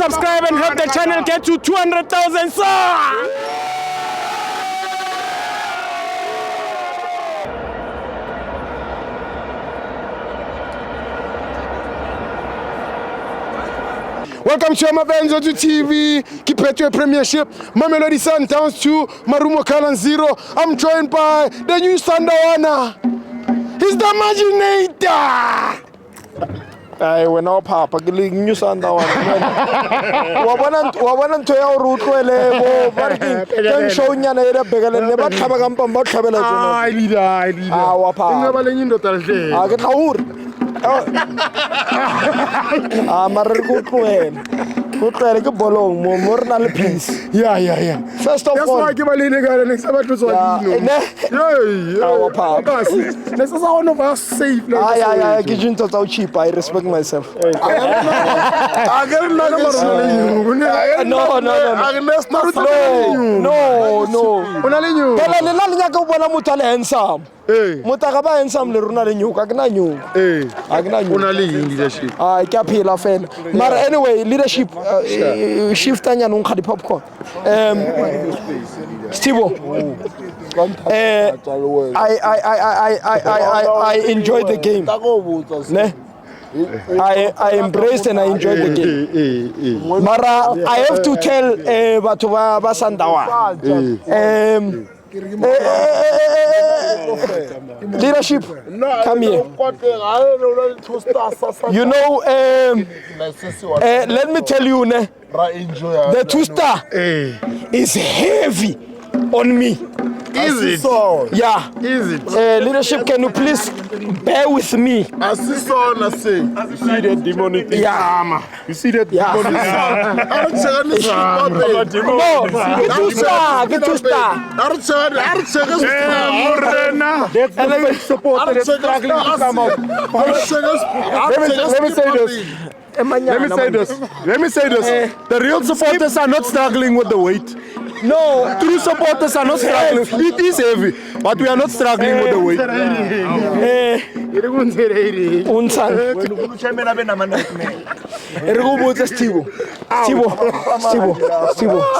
subscribe and help the channel get to 200,000 subs. Welcome to Mabenzo to TV, Kipetwe Premiership, Mamelodi Sundowns 2, Marumo Kalan 0. I'm joined by the new Sandawana. He's the Maginator! Ay, wena papa ke le new Sandawana. Wa bona ntho ya go rutlwele bo ba ke show nyana ere begele ne ba tlhaba ka mpa ba tlhabela tsona. Ai leader. Wa papa. Ngaba le nyindo tale. A ke tlhauri. Mara re go tlwela. Go tlwela ke bolong mo re na le peace. Yeah. First of all. That's why ke ba le ne ga le sa batlo tswa dino. Wa papa. Let's say one of us safe. Ay, ke jinto tsa cheap. I respect myself. No. Ona le nyu. Pela le la nya ka bona motho le handsome. Motho ba handsome le runa le nyu ka ke na nyu. A ke na nyu. Ona le leadership. Ay, ke a phela fela. Mara anyway, leadership shift anya no nkga di popcorn. Stibo. I enjoyed the game. I embraced and I enjoyed the game. Mara, I have to tell batho ba Sandawa. Leadership, come here. You know, let me tell you, the 2-star is heavy on me. Is it? Yeah. Is it? Leadership, can you please bear with me? You see that demonic thing? Yeah. You see that demonic thing? No, get 2-star. That's support that's struggling to come out. Let me say this. The real supporters are not struggling with the weight. No, true supporters are not struggling. It is heavy, but we are not struggling with the weight.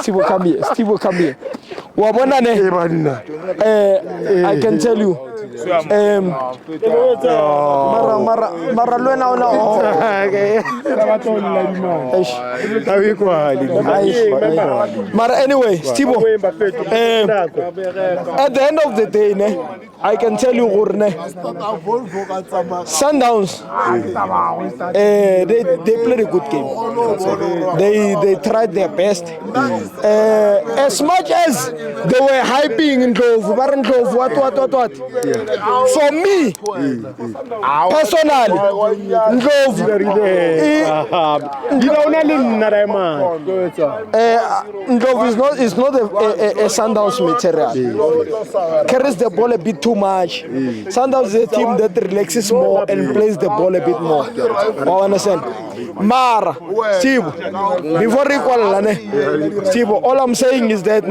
Stibo, come here. Stibo, come here. I can tell you. Anyway, Stibo, at the end of the day, I can tell you, Sundowns, they played a good game. They tried their best. As much as they were hyping in Ndlovu, what. For me, personally, Ndlovu is not a Sundowns material. Carries the ball a bit too much. Sundowns is a team that relaxes more and plays the ball a bit more. I understand. Mara, Steve, before we call Steve, all I'm saying is that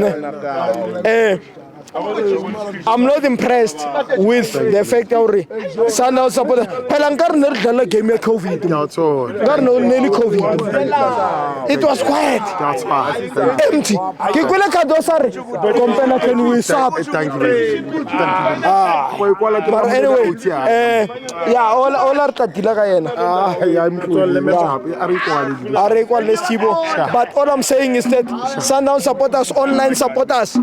I'm not impressed with the fact that Sundowns supporters. Pelangar never game of COVID. It was quiet. That's fine. Empty. Can we stop? Thank you. But anyway, yeah, all are Tatilagayana. But all I'm saying is that Sundowns supporters, online supporters,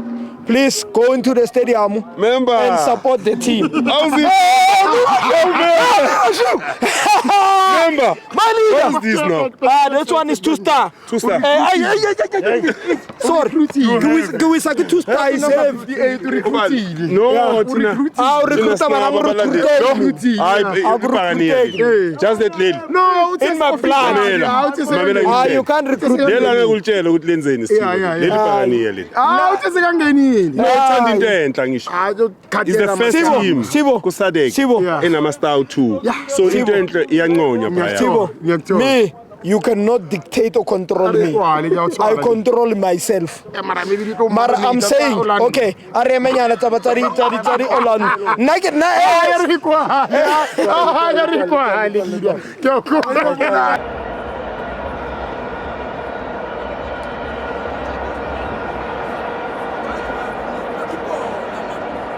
please go into the stadium and support the team. Remember, my leader. what's this now? This one is 2-star. 2-star. Sorry. Can we say 2-star is No, just that lady. No, in my plan. You can't recruit. It's the first team kusadek enamastyle 2. So me, you cannot dictate or control me. I control myself. Mara, I'm saying, okay,